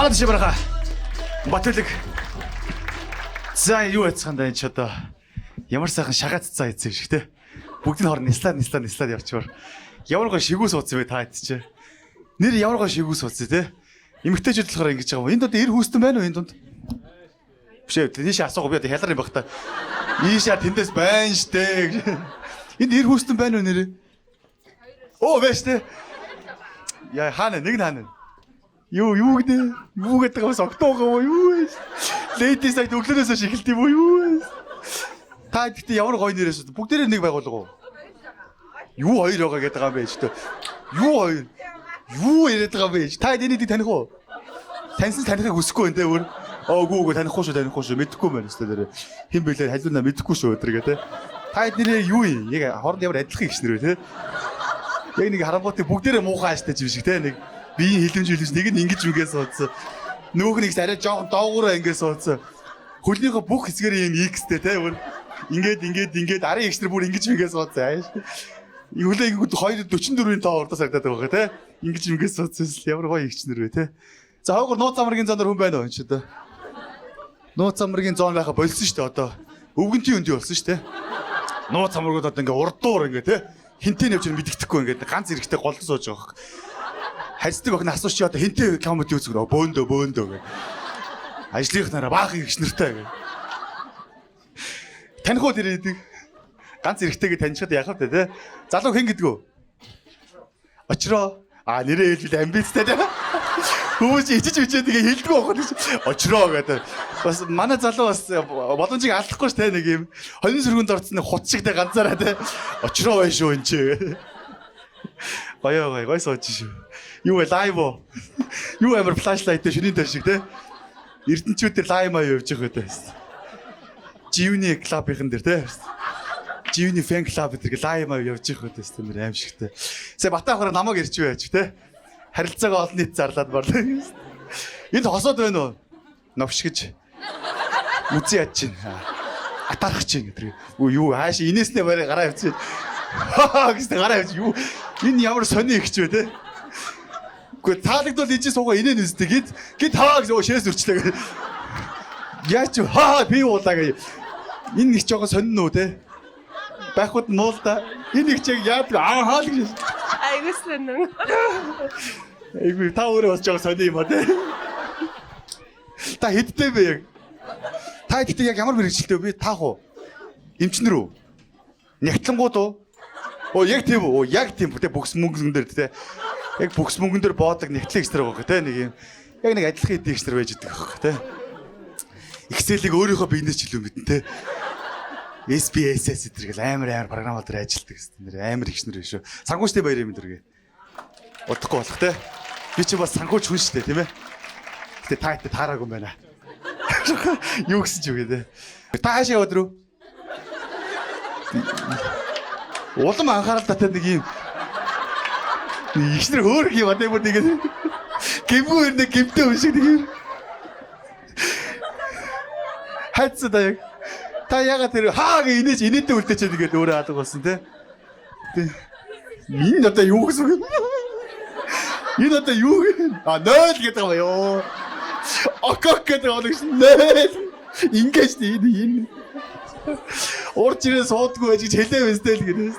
Яагаад шибарга? Батлэг. За юу яцхандаа энэ ч одоо ямар сайхан шагаат цаа ийцэн шиг те. Бүгдийн хор нислаад явчихвар. Ямар гоо шигүү суудсан бэ та хэд ч. Нэр ямар гоо шигүү суудсан те. Эмэгтэйчүүд болохоор ингэж байгаа юм. Энд одоо эр хүүстэн байна уу энэ дунд? Биш ээ, тийшээ асуугаа би одоо хялар юм баг та. Ийшээ тэндээс байна штэ. Энд эр хүүстэн байна уу нэрээ? Оо байж тэ. Яа хаана нэг нь хаана? Юу гэдэг? Юу гэдэг бас октоогоо юу вэ? Леди сайд өглөөнөөс эхэлт юм уу юу? Та гэхдээ ямар гоё нэрээс бүгдээрээ нэг байгуулга уу? Юу хоёр байгаа гэдэг юм бэ ч тэ. Юу хоёр? Юу яриад байгаа бэ? Та энийг таних уу? Таньсан танихыг хүсэхгүй энэ өөр. Гүү танихгүй шүү мэдэхгүй байна өстой дээр. Хэн бэлээ халиунаа мэдэхгүй шүү өдргээ тэ. Та эднэрээ юу юм? Яг хооронд ямар адилхан их нэрвэ тэ. Яг нэг харангуйтыг бүгдээрээ муухай ааштай юм шиг те нэг биеийн хилэмж нэг нь ингэж үгээс суудсан. Нөгөөх нь их арай жоохон доогуураа ингэж суудсан. Хөлнийхөө бүх хэсгээр юм X-тэй те өөр ингээд арын ихснэр бүр ингэж үгээс суудсан ааш. Хөлөө ингүүд 244-ийн тоо урдаас харагдаад байгаа те. Ингэж үгээс суудсан ямар гоё ихснэр вэ те. За хойгоор нууц амргийн зоонор хүн байна уу энэ ч одоо. Нууц амргийн зоон байха болсон шүү дээ одоо. Өвгөнтийн өндий болсон шүү дээ. Нууц амргууд одоо ингээ урдуур ингээ те. Хинтээ нэвч мэддэхгүй ингээд ганц эрэхтэй голдон сууж байгаа. Харьцдаг охин асууч чи одоо хинтээ комеди үзэх нөө бөөндөө гэ. Ажлынхнаараа баахан ихч нартай гэ. Таних уу тэр идэг. Ганц эрэхтэйгээ таньчихад яах вэ те? Залуу хэн гэдэг үү? Очроо. Нэрээ хэлбэл амбицтай те. Хүмүүс ичиж тэгээ хэлдэг байхгүй гэж. Очроо гэдэг. Бас манай залуу бас боломжийг алдахгүй ш те нэг юм. Хонин сөргөнд орцсон хут шигтэй ганцаараа те. Очроо байна шүү энэ чи. Гоё сууж шүү. Юу вэ лайв уу? Юу амар флашлайт дээр ширийн дээр шиг те. Эрдэнчүүд лайв маа явж байгаа те. Живны клубын дээр те. Живны фэн клуб дээр лайв маа явж байгаа те. Тэр аим шигтэй. Сэ Батаахаар намайг ирч байж те. Харилцаагаа олон нийт зарлаад барлаа. Энд хосоод байна уу? Новш гэж. Үзий яд чинь. Атарах чинь гэдэг. Юу хааш инээснээ барай гараа явчих. Гэстэй гараа явчих. Юу энэ ямар сони ихч вэ те? Гэхдээ таалагдвал ижи суугаа инээ нэсдэг гэд хаа гэж шээс өрчлээ. Яач би уулаа гэ. Энэ их жоохон сонин нөө те. Байхад нуул да. Энэ их чиг яадаг хаал гэж. Айгуусан. Айгуу та өөрөө бас жоохон сони юм а те. Та хэдтэй бэ яг? Та хэдтэй яг ямар мэрэгчлээ би таах уу? Эмчнэр үү? Нягтлангууд уу? Яг тийм үү? Яг тийм те бүкс мөнгөн дээр те. Яг бүкс мөнгөн дээр боодог нягтлын экстер байгаа те нэг юм. Яг нэг адилхан эдийн экстер байж идэг байхгүй те. Excel-ийг өөрийнхөө биенээс ч илүү мэдэн те. SPSS зэрэг амар програм дээр ажилладаг гэсэн. Нэр амар ихснэр биш үү? Санхүүчтэй баяр юм дэргээ. Удахгүй болох те. Би чи бас санхүүч хүн шүү дээ тийм ээ. Гэтэ та ихтэй таараагүй юм байна. Юу гэсэн ч үгүй те. Та хаашаа яваад руу? Улам анхаарал татаад нэг юм. Ихснэр хөөх юм аа бүр нэг гэмгүй нэг гэмтэй хүн шиг нэг юм. Хайцаа да яг. Та ягаад тэр хааг инээдээ үлдээчээ тэгээд өөрөө алга болсон те. Энэ одоо юу гэсэн үг? Энэ одоо юу? 0 гэдэг юм ёо. Окок гэдэг юм нэ. Ингэж энэ. Урд чирээ суудгүй байж гэж хэлээ байстай л гэдэг.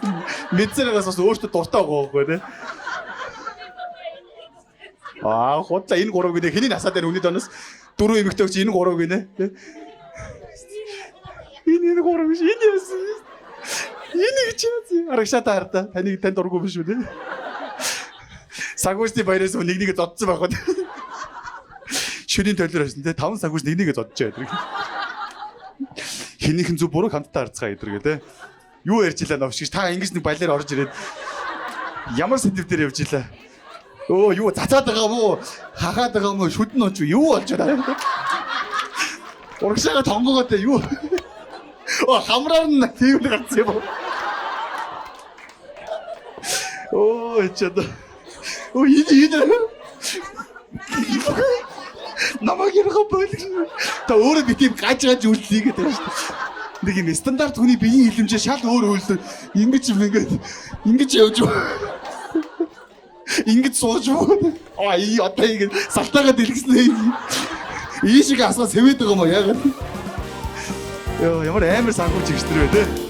Мэдсэрэгээс бас өөртөө дуртай байгаа байхгүй те. Худлаа энэ 3 гинэ хэний насаа дээр үнэд оноос 4 эмэгтэй өгч энэ 3 гинэ. Энэ 3 биш энэ яасан. Энэ гэж яасан. Арагшаата хардаа. Танд дурггүй биш үү те. Сагуучны баяраас нэг зодсон байхад. Шүрийн төлөөр байсан те 5 сагууч нэг зодчихоо гэдэг. Хинийхэн зүг буруу хамтдаа харцгаа гэдэргээ те. Юу ярьж илаа новш гэж та ингэж нэг балиар орж ирээд ямар сэдв дээр явж илаа. Юу цацаад байгаа мó хахаад байгаа мó шүдэн онч юу болж байна. Урагшаага тонгоогоо те юу. Хамраар нь тийм гарсан юм. Чада. Энэ намайг ярих болов. Та өөрөө би тийм гаж үлдлээ гэдэг шүү дээ. Нэг юм стандарт хүний биеийн хилэмжээ шал өөр үйлдэл ингэж явж. Ингэж сууж боо. Одоо ингэ салтаагаа дэлгэснэ. Ийшээ асгаа сэвэдэг юм аа яагаад? Ямар амар санхүү чигчтэр вэ те.